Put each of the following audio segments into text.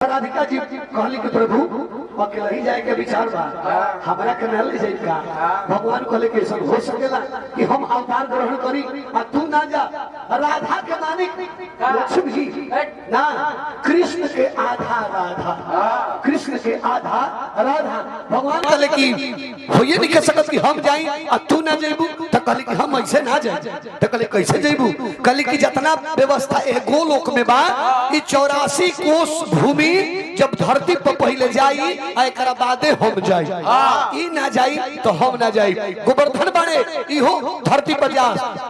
राधिका जी कहली कि प्रभु अकेला ही जाए के विचार बा हमरा के न ले जाई का भगवान कहले कि सब हो सकेला कि हम अवतार ग्रहण करी आ तू ना जा। राधा के मानिक लक्ष्मी जी ना कृष्ण के आधा राधा, कृष्ण के आधा राधा। भगवान कहले कि होइए नहीं कह सकत कि हम जाई आ तू ना जाइबू, त कहले कि हम ऐसे ना जाई। त कहले कैसे जाइबू? कहले कि जितना व्यवस्था ए गोलोक में बा ई 84 कोस भूमि जब धरती पर पहले जाई एक बादे हम जाई, ई ना जाई तो हम ना जाई। गोवर्धन बने इहो धरती पर जा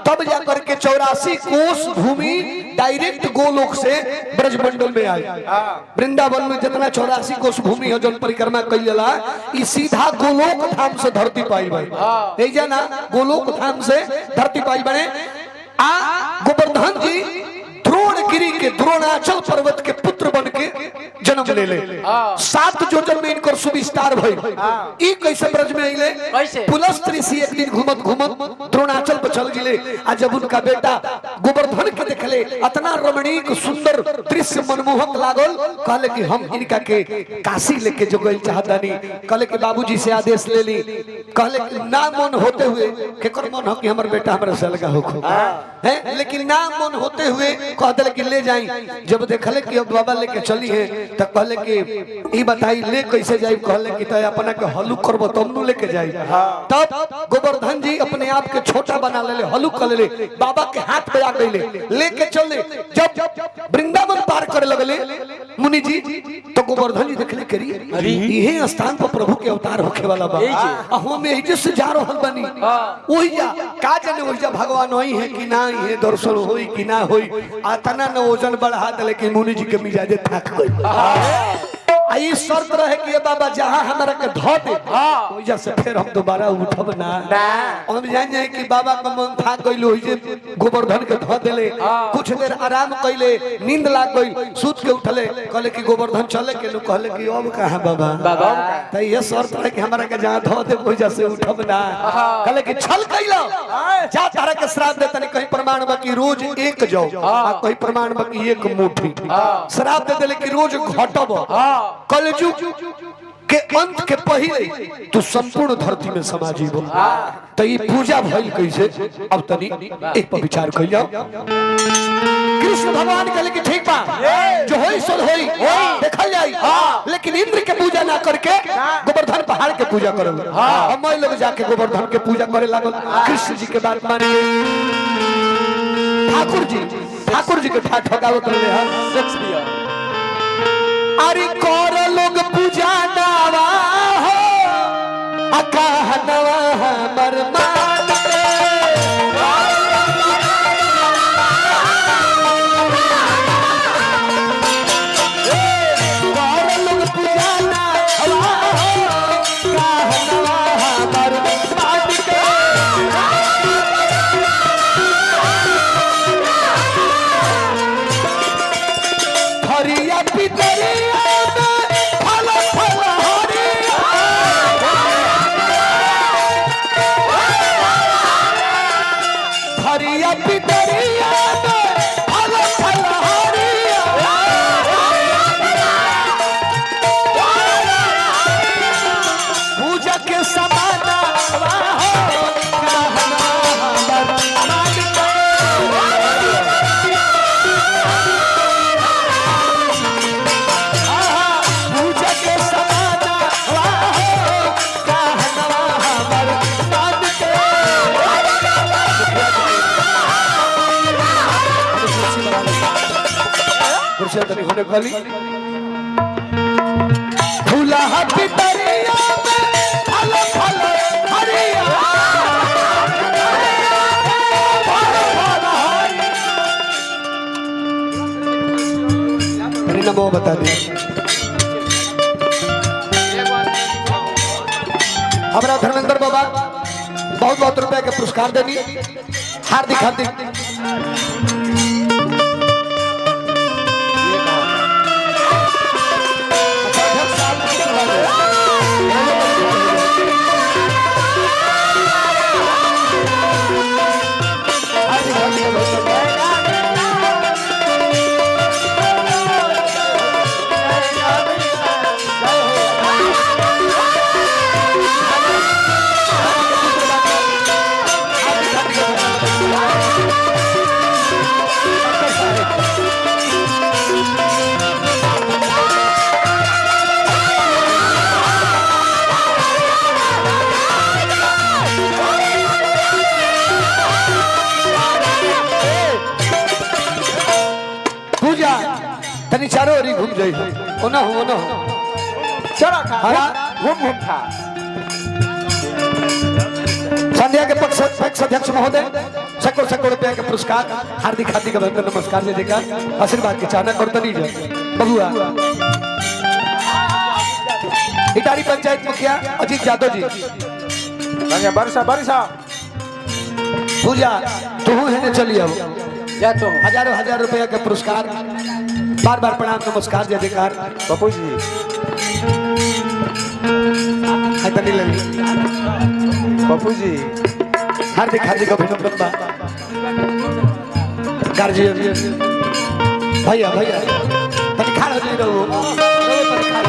तब जा करके 84 कोस भूमि डायरेक्ट गोलोक से ब्रजमंडल में आई। वृंदावन में जितना 84 कोस भूमि है जो परिक्रमा कैला ई सीधा गोलोक धाम से धरती पाई भाई ए जाना गोलोक धाम से धरती पाई बने। आ गोवर्धन जी द्रोणगिरी के द्रोणाचल पर्वत के पुत्र बन के जन्म ले ले। 7 योजन में इनकर सुविस्तार भइल। ई कैसे ब्रज में आइले? पुलस्त्य ऋषि एक दिन घूमत घूमत द्रोणाचल पर चल गिले। आ जब उनका बेटा गोवर्धन के देखले इतना रमणीक सुंदर दृश्य मनमोहक लागल, कहले कि हम इनका के काशी लेके जो गइल चाहतानी। कहले कि बाबूजी से आदेश ले ली। कहले कि ना मन होते हुए केकर मन हो कि हमर बेटा हमरा से अलगा होखो है, लेकिन ना मन होते हुए कहले कि ले जाई। जब देखले कि अब बाबा लेके चली है त कहले कि ई बताई ले कैसे जाई? कहले कि त अपना के हलुक करबो तब नु लेके जाई। तब गोवर्धन जी अपने आप के छोटा बना लेले, हलुक कर लेले, बाबा के हाथ पे आ गइले, लेके चले। जब वृंदावन पार करे लगले मुनि जी तो गोवर्धन जी देखले करी अरे इहे स्थान पर प्रभु के अवतार होखे वाला बा, हम एही से जा रहल बनी। ओही जा का जाने ओही जा भगवान होई है कि ना ये दर्शन होई कि ना होई। आतना न वजन बढ़ा दे लेकिन मुनि जी के मिजाजे थक गई। आई शर्त रहे कि ये बाबा जहां हमरा के धो दे ओइजा से फिर हम दोबारा उठब ना। हम जान जाए कि बाबा का मन थक गइल, ओइजे गोवर्धन के धो देले। कुछ देर आराम कइले, नींद लाग गई, सूत के उठले। कहले कि गोवर्धन चले के नु कहले कि अब कहां बाबा त ये शर्त रहे कि हमरा के जहां धो दे ओइजा से उठब ना। कहले कि छल कइलो जा तारा के श्राप दे तनी कहीं प्रमाण बा कि रोज एक जाओ आ कहीं प्रमाण बा कि एक मुट्ठी। श्राप दे देले कि रोज घटब। कलयुग के अंत के पहले तू संपूर्ण धरती में समा जीवो। तो ये पूजा भइल कैसे? अब तनी एक पर विचार कर जाओ। कृष्ण भगवान कहले कि ठीक बा जो होई सो होई देखल जाई, लेकिन इंद्र के पूजा ना करके गोवर्धन पहाड़ के पूजा करल। हम लोग जाके गोवर्धन के पूजा करे लागल। कृष्ण जी के बात मान के ठाकुर जी के ठगावत रहे हैं शेक्सपियर। अरे कौर लोग पूजा नावा हो अकाह नवा हमर मान कौर लोग पूजा नावा हो अकाह नवा हमर मान के हरिया पितरी होने वाली खुला पितरिया में फल फल हरिया नमो बता दे। हमारा धर्मेंद्र बाबा बहुत बहुत रुपया के पुरस्कार देनी। हार्दिक हार्दिक भाई ओना हो चलो खा हरा घूम घूम खा संध्या के पक्ष अध्यक्ष महोदय सैकड़ों रुपया के पुरस्कार हार्दिक हार्दिक अभिनंदन नमस्कार जय जयकार आशीर्वाद के चाहना करतनी बबुआ इटारी पंचायत मुखिया अजीत यादव जी बरसा बरसा पूजा तू है चलिए जा तो हजार रुपया के पुरस्कार बार बार प्रणाम नमस्कार जय जयकार पप्पू जी पप्पू जी हार्दिक हार्दिक अभिनंदन बा गार्जियन भैया भैया तनी खा हो रहो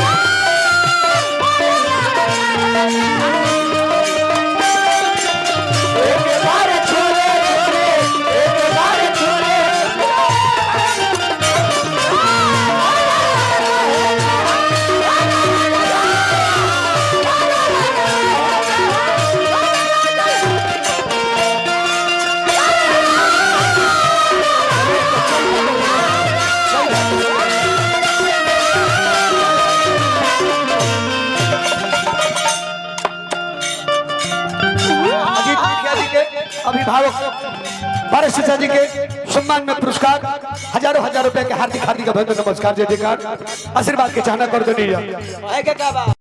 अभिभावक भारत शिक्षा जी के सम्मान में पुरस्कार हजार रुपए के हार्दिक हार्दिक अभिनंदन नमस्कार जय जयकार आशीर्वाद के चाहना कर दो